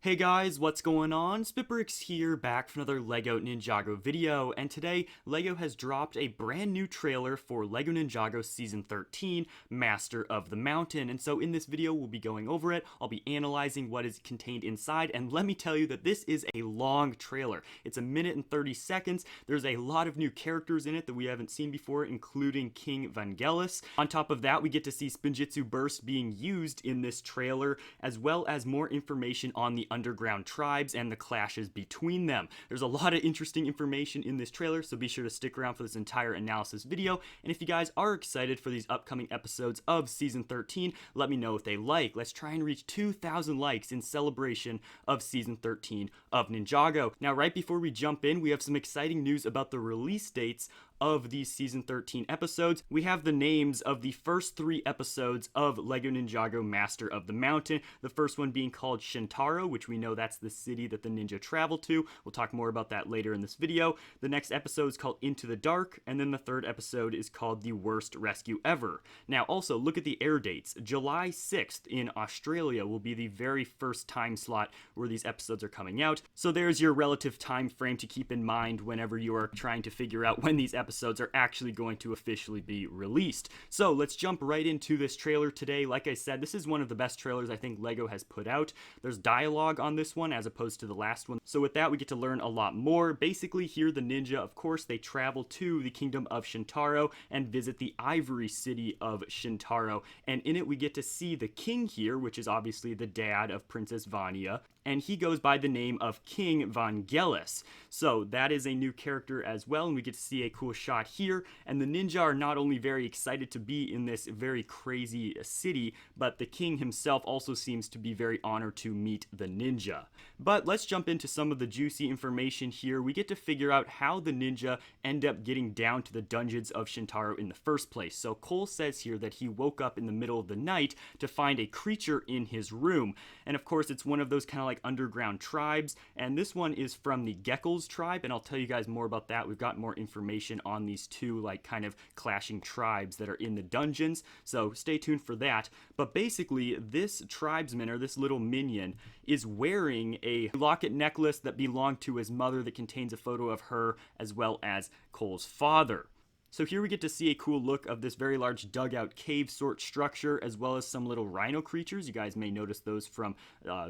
Hey guys, what's going on? SpitBrix here, back for another LEGO Ninjago video, and today LEGO has dropped a brand new trailer for LEGO Ninjago Season 13, Master of the Mountain, and so in this video we'll be going over it, I'll be analyzing what is contained inside, and let me tell you that this is a long trailer. It's 1 minute and 30 seconds, there's a lot of new characters in it that we haven't seen before, including King Vangelis. On top of that, we get to see Spinjitzu Burst being used in this trailer, as well as more information on the underground tribes and the clashes between them. There's a lot of interesting information in this trailer, so be sure to stick around for this entire analysis video. And if you guys are excited for these upcoming episodes of Season 13, let me know if they like. Let's try and reach 2,000 likes in celebration of Season 13 of Ninjago. Now, right before we jump in, we have some exciting news about the release dates of these Season 13 episodes. We have the names of the first 3 episodes of LEGO Ninjago Master of the Mountain. The first one being called Shintaro, which we know that's the city that the ninja travel to. We'll talk more about that later in this video. The next episode is called Into the Dark, and then the third episode is called The Worst Rescue Ever. Now, also, look at the air dates. July 6th in Australia will be the very first time slot where these episodes are coming out. So there's your relative time frame to keep in mind whenever you are trying to figure out when these episodes are actually going to officially be released. So let's jump right into this trailer today. Like I said, this is one of the best trailers I think LEGO has put out. There's dialogue on this one as opposed to the last one. So with that, we get to learn a lot more. Basically, here the ninja, of course, they travel to the kingdom of Shintaro and visit the Ivory City of Shintaro. And in it, we get to see the king here, which is obviously the dad of Princess Vania, and he goes by the name of King Vangelis. So that is a new character as well, and we get to see a cool shot here. And the ninja are not only very excited to be in this very crazy city, but the king himself also seems to be very honored to meet the ninja. But let's jump into some of the juicy information here. We get to figure out how the ninja end up getting down to the Dungeons of Shintaro in the first place. So Cole says here that he woke up in the middle of the night to find a creature in his room. And of course, it's one of those kind of like underground tribes, and this one is from the Geckos tribe, and I'll tell you guys more about that. We've got more information on these two like kind of clashing tribes that are in the dungeons, so stay tuned for that. But basically, this tribesman, or this little minion, is wearing a locket necklace that belonged to his mother that contains a photo of her as well as Cole's father. So here we get to see a cool look of this very large dugout cave sort structure, as well as some little rhino creatures. You guys may notice those from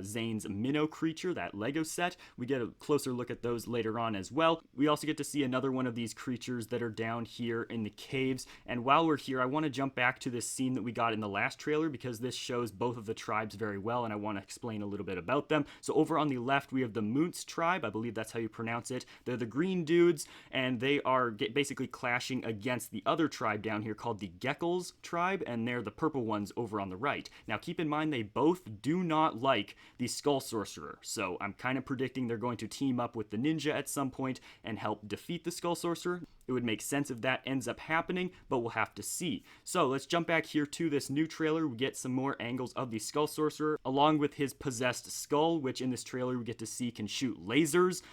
Zane's Minnow creature, that Lego set. We get a closer look at those later on as well. We also get to see another one of these creatures that are down here in the caves. And while we're here, I want to jump back to this scene that we got in the last trailer, because this shows both of the tribes very well, and I want to explain a little bit about them. So over on the left, we have the Moots Tribe. I believe that's how you pronounce it. They're the green dudes, and they are basically clashing against the other tribe down here called the Geckos tribe, and they're the purple ones over on the right. Now keep in mind, they both do not like the Skull Sorcerer, so I'm kind of predicting they're going to team up with the ninja at some point and help defeat the Skull Sorcerer. It would make sense if that ends up happening, but we'll have to see. So let's jump back here to this new trailer. We get some more angles of the Skull Sorcerer, along with his possessed skull, which in this trailer we get to see can shoot lasers.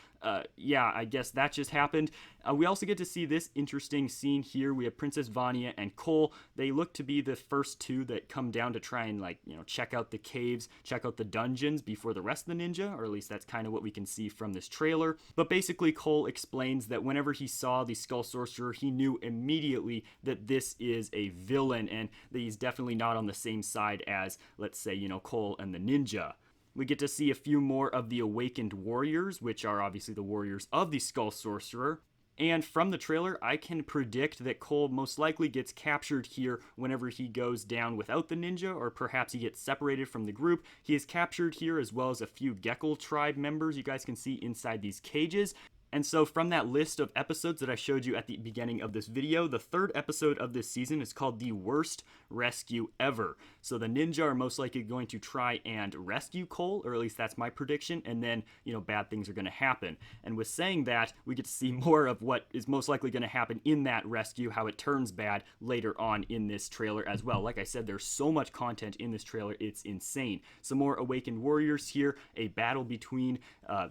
Yeah, I guess that just happened. We also get to see this interesting scene here. We have Princess Vania and Cole. They look to be the first two that come down to try and, like, you know, check out the caves, check out the dungeons before the rest of the ninja, or at least that's kind of what we can see from this trailer. But basically, Cole explains that whenever he saw the Skull Sorcerer, he knew immediately that this is a villain, and that he's definitely not on the same side as, let's say, you know, Cole and the ninja. We get to see a few more of the awakened warriors, which are obviously the warriors of the Skull Sorcerer. And from the trailer, I can predict that Cole most likely gets captured here whenever he goes down without the ninja, or perhaps he gets separated from the group. He is captured here, as well as a few Gecko tribe members you guys can see inside these cages. And so from that list of episodes that I showed you at the beginning of this video, the third episode of this season is called The Worst Rescue Ever. So the ninja are most likely going to try and rescue Cole, or at least that's my prediction, and then, you know, bad things are going to happen. And with saying that, we get to see more of what is most likely going to happen in that rescue, how it turns bad later on in this trailer as well. Like I said, there's so much content in this trailer, it's insane. Some more awakened warriors here, a battle between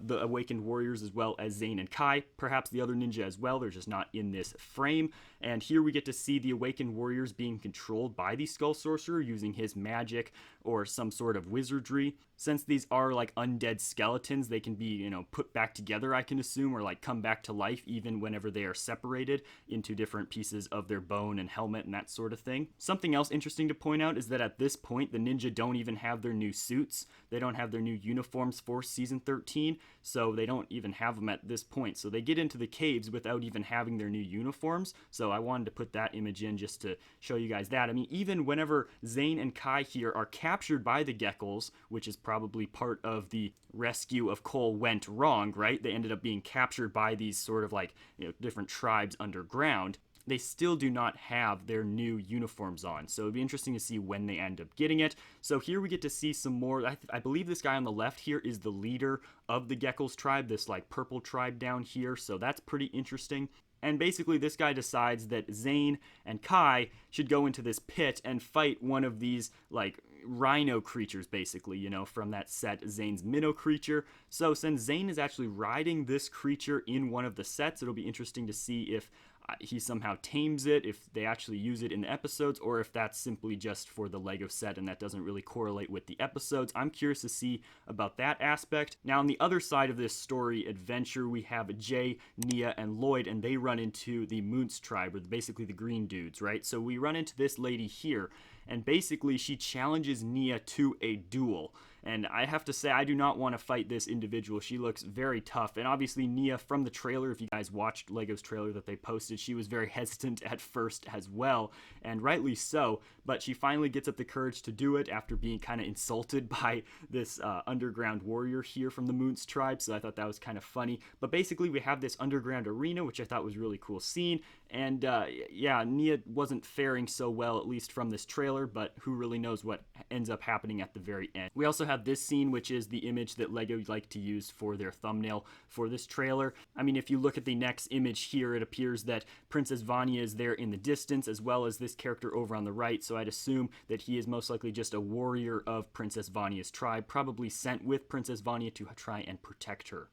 the awakened warriors as well as Zane and Kai, perhaps the other ninja as well, they're just not in this frame. And here we get to see the awakened warriors being controlled by the Skull Sorcerer using his magic or some sort of wizardry. since these are like undead skeletons, they can be, you know, put back together, I can assume, or like come back to life even whenever they are separated into different pieces of their bone and helmet and that sort of thing. Something else interesting to point out is that at this point, the ninja don't even have their new suits. They don't have their new uniforms for season 13, so they don't even have them at this point. So they get into the caves without even having their new uniforms. So I wanted to put that image in just to show you guys that. I mean, even whenever Zane and Kai here are captured by the Geckos, which is probably part of the rescue of Cole went wrong, right? They ended up being captured by these sort of like, you know, different tribes underground. They still do not have their new uniforms on. So it'd be interesting to see when they end up getting it. So here we get to see some more. I believe this guy on the left here is the leader of the Geckos tribe, this like purple tribe down here. So that's pretty interesting. And basically this guy decides that Zane and Kai should go into this pit and fight one of these like rhino creatures, basically, you know, from that set, Zane's minnow creature. So since Zane is actually riding this creature in one of the sets, it'll be interesting to see if he somehow tames it, if they actually use it in the episodes, or if that's simply just for the LEGO set and that doesn't really correlate with the episodes. I'm curious to see about that aspect. Now, on the other side of this story adventure, we have Jay, Nia, and Lloyd, and they run into the Moots Tribe, or basically the green dudes, right? So we run into this lady here, and basically she challenges Nia to a duel. And I have to say, I do not want to fight this individual. She looks very tough. And obviously, Nia, from the trailer, if you guys watched LEGO's trailer that they posted, she was very hesitant at first as well, and rightly so. But she finally gets up the courage to do it after being kind of insulted by this underground warrior here from the Moots Tribe. So I thought that was kind of funny. But basically, we have this underground arena, which I thought was a really cool scene. And yeah, Nia wasn't faring so well, at least from this trailer, but who really knows what ends up happening at the very end. We also have this scene, which is the image that LEGO like to use for their thumbnail for this trailer. I mean, if you look at the next image here, it appears that Princess Vanya is there in the distance, as well as this character over on the right, so I'd assume that he is most likely just a warrior of Princess Vanya's tribe, probably sent with Princess Vanya to try and protect her.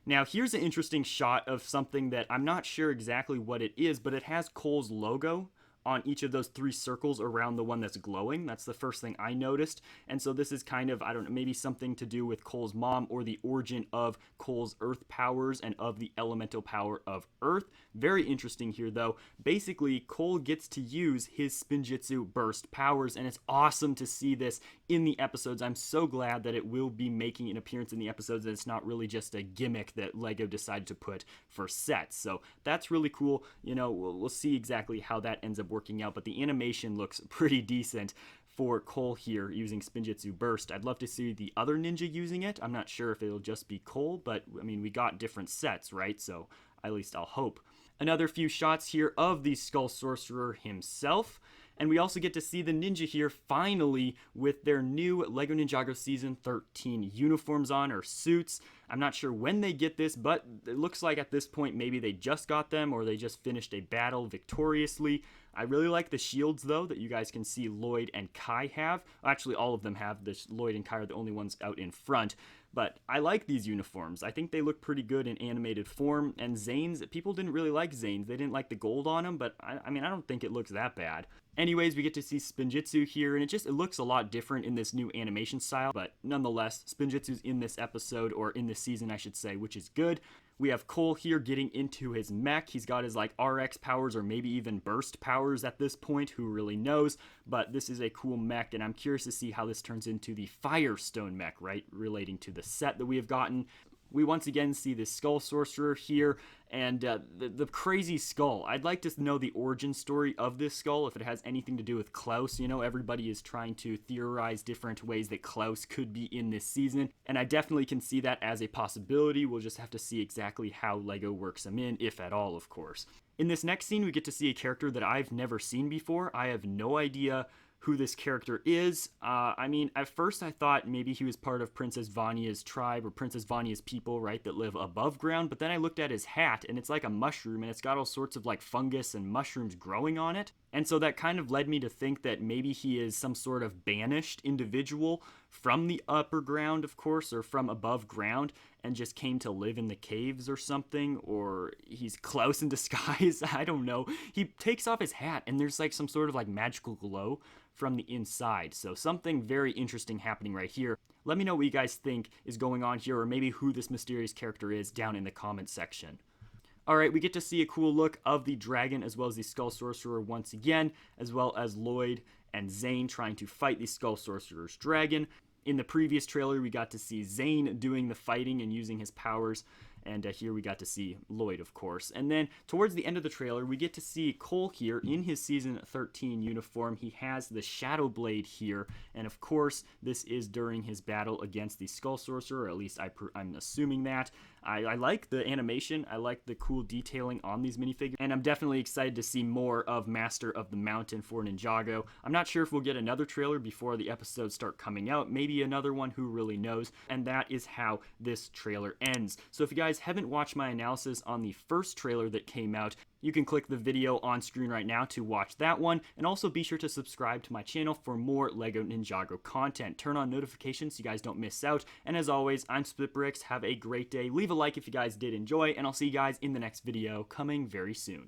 Now, here's an interesting shot of something that I'm not sure exactly what it is, but it has Cole's logo on each of those three circles around the one that's glowing. That's the first thing I noticed. And so this is kind of, I don't know, maybe something to do with Cole's mom or the origin of Cole's earth powers and of the elemental power of earth. Very interesting here, though. Basically, Cole gets to use his Spinjitzu burst powers, and it's awesome to see this in the episodes. I'm so glad that it will be making an appearance in the episodes, and it's not really just a gimmick that LEGO decided to put for sets. So that's really cool. You know, we'll see exactly how that ends up working out, but the animation looks pretty decent for Cole here using Spinjitzu Burst. I'd love to see the other ninja using it. I'm not sure if it'll just be Cole, but I mean, we got different sets, right? So at least I'll hope. Another few shots here of the Skull Sorcerer himself. And we also get to see the ninja here finally with their new LEGO Ninjago Season 13 uniforms on, or suits. I'm not sure when they get this, but it looks like at this point maybe they just got them or they just finished a battle victoriously. I really like the shields, though, that you guys can see Lloyd and Kai have. Actually, all of them have. Lloyd and Kai are the only ones out in front. But I like these uniforms. I think they look pretty good in animated form. And Zane's, people didn't really like Zane's. They didn't like the gold on him, but I mean, I don't think it looks that bad. Anyways, we get to see Spinjitzu here, and it looks a lot different in this new animation style. But nonetheless, Spinjitzu's in this episode, or in this season, I should say, which is good. We have Cole here getting into his mech. He's got his like RX powers or maybe even burst powers at this point. Who really knows? But this is a cool mech, and I'm curious to see how this turns into the Firestone mech, right? Relating to the set that we have gotten. We once again see the Skull Sorcerer here, and the crazy skull. I'd like to know the origin story of this skull, if it has anything to do with Klaus. You know, everybody is trying to theorize different ways that Klaus could be in this season, and I definitely can see that as a possibility. We'll just have to see exactly how LEGO works them in, if at all, of course. In this next scene, we get to see a character that I've never seen before. I have no idea who this character is. I mean, at first I thought maybe he was part of Princess Vanya's tribe or Princess Vanya's people, right, that live above ground, but then I looked at his hat and it's like a mushroom and it's got all sorts of like fungus and mushrooms growing on it. And so that kind of led me to think that maybe he is some sort of banished individual from the upper ground, of course, or from above ground, and just came to live in the caves or something, or he's Klaus in disguise. I don't know. He takes off his hat and there's like some sort of like magical glow from the inside. So something very interesting happening right here. Let me know what you guys think is going on here, or maybe who this mysterious character is down in the comments section. Alright, we get to see a cool look of the dragon as well as the Skull Sorcerer once again, as well as Lloyd and Zane trying to fight the Skull Sorcerer's dragon. In the previous trailer, we got to see Zane doing the fighting and using his powers, and here we got to see Lloyd, of course. And then towards the end of the trailer, we get to see Cole here in his Season 13 uniform. He has the Shadow Blade here, and of course, this is during his battle against the Skull Sorcerer, or at least I'm assuming that. I like the animation, I like the cool detailing on these minifigures, and I'm definitely excited to see more of Master of the Mountain for Ninjago. I'm not sure if we'll get another trailer before the episodes start coming out, maybe another one, who really knows, and that is how this trailer ends. So if you guys haven't watched my analysis on the first trailer that came out, you can click the video on screen right now to watch that one, and also be sure to subscribe to my channel for more LEGO Ninjago content. Turn on notifications so you guys don't miss out, and as always, I'm SpitBrix. Have a great day. Leave a like if you guys did enjoy, and I'll see you guys in the next video coming very soon.